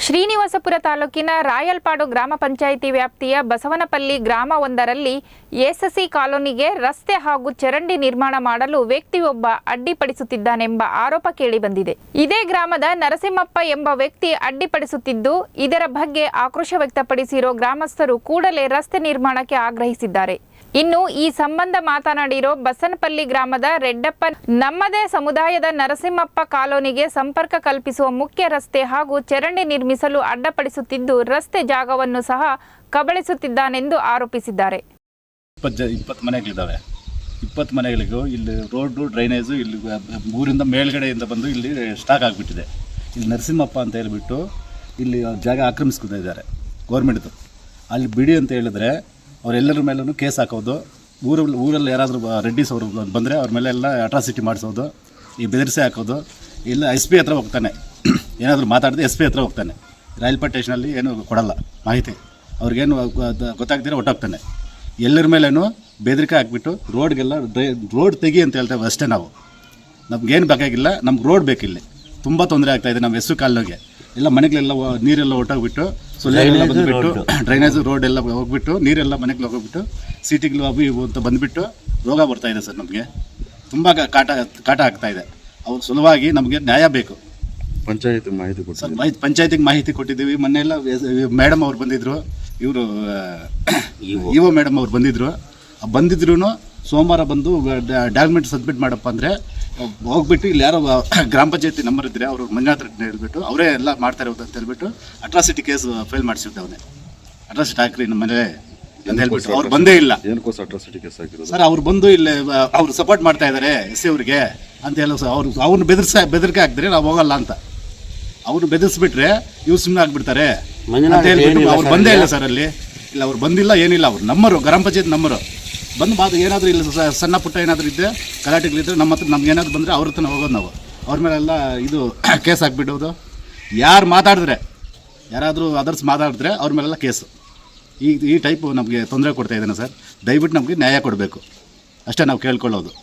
ಶ್ರೀನಿವಾಸಪುರ ತಾಲೂಕಿನ ರಾಯಲ್ಪಾಡು ಗ್ರಾಮ ಪಂಚಾಯಿತಿ ವ್ಯಾಪ್ತಿಯ ಬಸವನಪಲ್ಲಿ ಗ್ರಾಮವೊಂದರಲ್ಲಿ ಎಸ್ಎಸ್ಸಿ ಕಾಲೋನಿಗೆ ರಸ್ತೆ ಹಾಗೂ ಚರಂಡಿ ನಿರ್ಮಾಣ ಮಾಡಲು ವ್ಯಕ್ತಿಯೊಬ್ಬ ಅಡ್ಡಿಪಡಿಸುತ್ತಿದ್ದಾನೆಂಬ ಆರೋಪ ಕೇಳಿಬಂದಿದೆ. ಇದೇ ಗ್ರಾಮದ ನರಸಿಂಹಪ್ಪ ಎಂಬ ವ್ಯಕ್ತಿ ಅಡ್ಡಿಪಡಿಸುತ್ತಿದ್ದು, ಇದರ ಬಗ್ಗೆ ಆಕ್ರೋಶ ವ್ಯಕ್ತಪಡಿಸಿರೋ ಗ್ರಾಮಸ್ಥರು ಕೂಡಲೇ ರಸ್ತೆ ನಿರ್ಮಾಣಕ್ಕೆ ಆಗ್ರಹಿಸಿದ್ದಾರೆ. ಇನ್ನು ಈ ಸಂಬಂಧ ಮಾತನಾಡಿರೋ ಬಸವನಪಲ್ಲಿ ಗ್ರಾಮದ ರೆಡ್ಡಪ್ಪ, ನಮ್ಮದೇ ಸಮುದಾಯದ ನರಸಿಂಹಪ್ಪ ಕಾಲೋನಿಗೆ ಸಂಪರ್ಕ ಕಲ್ಪಿಸುವ ಮುಖ್ಯ ರಸ್ತೆ ಹಾಗೂ ಚರಂಡಿ ನಿರ್ಮಿಸಲು ಅಡ್ಡಪಡಿಸುತ್ತಿದ್ದು, ರಸ್ತೆ ಜಾಗವನ್ನು ಸಹ ಕಬಳಿಸುತ್ತಿದ್ದಾನೆಂದು ಆರೋಪಿಸಿದ್ದಾರೆ. 20 ಮನೆಗಳಿದ್ದಾವೆ. 20 ಮನೆಗಳಿಗೂ ಇಲ್ಲಿ ರೋಡು, ಡ್ರೈನೇಜು ಇಲ್ಲಿ ಊರಿಂದ ಮೇಲ್ಗಡೆಯಿಂದ ಬಂದು ಇಲ್ಲಿ ಸ್ಟಾಕ್ ಆಗಿಬಿಟ್ಟಿದೆ. ಇಲ್ಲಿ ನರಸಿಂಹಪ್ಪ ಅಂತ ಹೇಳಿಬಿಟ್ಟು ಇಲ್ಲಿ ಜಾಗ ಆಕ್ರಮಿಸ್ಕೊತಾ ಇದ್ದಾರೆ ಗೌರ್ಮೆಂಟ್ದು. ಅಲ್ಲಿ ಬಿಡಿ ಅಂತ ಹೇಳಿದ್ರೆ ಅವರೆಲ್ಲರ ಮೇಲೂ ಕೇಸ್ ಹಾಕೋದು, ಊರಲ್ಲಿ ಯಾರಾದರೂ ರೆಡ್ಡಿಸ್ ಅವರು ಬಂದರೆ ಅವ್ರ ಮೇಲೆ ಎಲ್ಲ ಅಟ್ರಾಸಿಟಿ ಮಾಡಿಸೋದು, ಈ ಬೆದರಿಸಿ ಹಾಕೋದು. ಇಲ್ಲ SP ಹತ್ರ ಹೋಗ್ತಾನೆ, ಏನಾದರೂ ಮಾತಾಡಿದ್ರೆ SP ಹತ್ರ ಹೋಗ್ತಾನೆ. ರಾಯಲ್ಪಾಡು ಸ್ಟೇಷನಲ್ಲಿ ಏನು ಕೊಡಲ್ಲ ಮಾಹಿತಿ, ಅವ್ರಿಗೇನು ಗೊತ್ತಾಗ್ದಿರ ಹೊಟ್ಟೋಗ್ತಾನೆ. ಎಲ್ಲರ ಮೇಲೇನು ಬೆದರಿಕೆ ಹಾಕ್ಬಿಟ್ಟು ರೋಡ್ಗೆಲ್ಲ ರೋಡ್ ತೆಗಿ ಅಂತ ಹೇಳ್ತೇವೆ ಅಷ್ಟೇ. ನಮ್ಗೇನು ಬೇಕಾಗಿಲ್ಲ, ನಮ್ಗೆ ರೋಡ್ ಬೇಕಿಲ್ಲಿ. ತುಂಬ ತೊಂದರೆ ಆಗ್ತಾಯಿದೆ ನಮ್ಮ ಹೆಸರು ಕಾಲೋಗೆ. ಎಲ್ಲ ಮನೆಗಳೆಲ್ಲ ನೀರೆಲ್ಲ ಹೊಟ್ಟೋಗ್ಬಿಟ್ಟು, ಸೊಳ್ಳೆಗಳೆಲ್ಲ ಬಂದುಬಿಟ್ಟು, ಡ್ರೈನೇಜ್ ರೋಡ್ ಎಲ್ಲ ಹೋಗ್ಬಿಟ್ಟು, ನೀರೆಲ್ಲ ಮನೆಗೆ ಹೋಗ್ಬಿಟ್ಟು, ಸಿಟಿಗಳು ಅವು ಇವು ಅಂತ ಬಂದುಬಿಟ್ಟು ರೋಗ ಬರ್ತಾಯಿದೆ ಸರ್. ನಮಗೆ ತುಂಬ ಕಾಟ ಆಗ್ತಾಯಿದೆ. ಅವ್ರ ಸುಲಭವಾಗಿ ನಮಗೆ ನ್ಯಾಯ ಬೇಕು. ಪಂಚಾಯತಿಗೆ ಮಾಹಿತಿ ಕೊಟ್ಟು ಸರ್, ಪಂಚಾಯತಿಗೆ ಮಾಹಿತಿ ಕೊಟ್ಟಿದ್ದೀವಿ. ಮೊನ್ನೆಲ್ಲ ಮೇಡಮ್ ಅವ್ರು ಬಂದಿದ್ದರು, ಇವರು ಇಒ ಮೇಡಮ್ ಅವ್ರು ಬಂದಿದ್ರು ಸೋಮವಾರ ಬಂದು ಡಾಕ್ಯುಮೆಂಟ್ ಸಬ್ಮಿಟ್ ಮಾಡಪ್ಪ ಅಂದರೆ ಹೋಗ್ಬಿಟ್ಟು ಇಲ್ಲಿ ಯಾರೋ ಗ್ರಾಮ ಪಂಚಾಯತಿ ನಂಬರ್ ಇದ್ದರೆ ಅವರು ಮಂಜುನಾಥ್ ರೆಡ್ಡಿ ಹೇಳ್ಬಿಟ್ಟು ಅವರೇ ಎಲ್ಲ ಮಾಡ್ತಾರೆ ಅಂತ ಹೇಳ್ಬಿಟ್ಟು ಅಟ್ರಾಸಿಟಿ ಕೇಸ್ ಫೈಲ್ ಮಾಡಿಸಿದ್ದವನೇ. ಅಟ್ರಾಸಿಟಿ ಹಾಕ್ರಿ ನಮ್ಮ ಮನೆ ಅಂತ ಹೇಳ್ಬಿಟ್ಟು ಅವ್ರು ಬಂದೇ ಇಲ್ಲ. ಏನಕ್ಕೋಸ್ಕರ ಅಟ್ರಾಸಿಟಿ ಕೇಸ್ ಹಾಕಿರೋದು ಸರ್? ಅವ್ರು ಬಂದು ಇಲ್ಲಿ ಅವ್ರು ಸಪೋರ್ಟ್ ಮಾಡ್ತಾ ಇದ್ದಾರೆ SC ಅವ್ರಿಗೆ ಅಂತ ಹೇಳೋ ಸರ್. ಅವ್ರನ್ನ ಬೆದರಿಕೆ ಹಾಕಿದ್ರೆ ನಾವು ಹೋಗಲ್ಲ ಅಂತ ಅವ್ರು ಬೆದರಿಸ್ಬಿಟ್ರೆ ಇವ್ರು ಸುಮ್ಮನೆ ಆಗ್ಬಿಡ್ತಾರೆ ಅಂತ ಹೇಳ್ಬಿಟ್ಟು ಅವ್ರು ಬಂದೇ ಇಲ್ಲ ಸರ್. ಅಲ್ಲಿ ಇಲ್ಲ, ಅವ್ರು ಬಂದಿಲ್ಲ, ಏನಿಲ್ಲ. ಅವ್ರು ನಮ್ಮರು ಗ್ರಾಮ ಪಂಚಾಯತ್ ನಮ್ಮರು ಬಂದು ಮಾತು ಏನಾದರೂ ಇಲ್ಲ ಸಣ್ಣ ಪುಟ್ಟ ಏನಾದರೂ ಇದ್ದರೆ ಗಲಾಟೆಗಳಿದ್ದರೆ ನಮ್ಮ ಹತ್ರ ನಮ್ಗೆ ಏನಾದರೂ ಬಂದರೆ ಅವ್ರ ಹತ್ರ ಹೋಗೋದು ನಾವು. ಅವ್ರ ಮೇಲೆಲ್ಲ ಇದು ಕೇಸ್ ಹಾಕ್ಬಿಡೋದು. ಯಾರಾದರೂ ಅದರ್ಸ್ ಮಾತಾಡಿದ್ರೆ ಅವ್ರ ಮೇಲೆಲ್ಲ ಕೇಸು. ಈ ಟೈಪು ನಮಗೆ ತೊಂದರೆ ಕೊಡ್ತಾ ಇದ್ದಾನೆ ಸರ್. ದಯವಿಟ್ಟು ನಮಗೆ ನ್ಯಾಯ ಕೊಡಬೇಕು ಅಷ್ಟೇ ನಾವು ಕೇಳ್ಕೊಳ್ಳೋದು.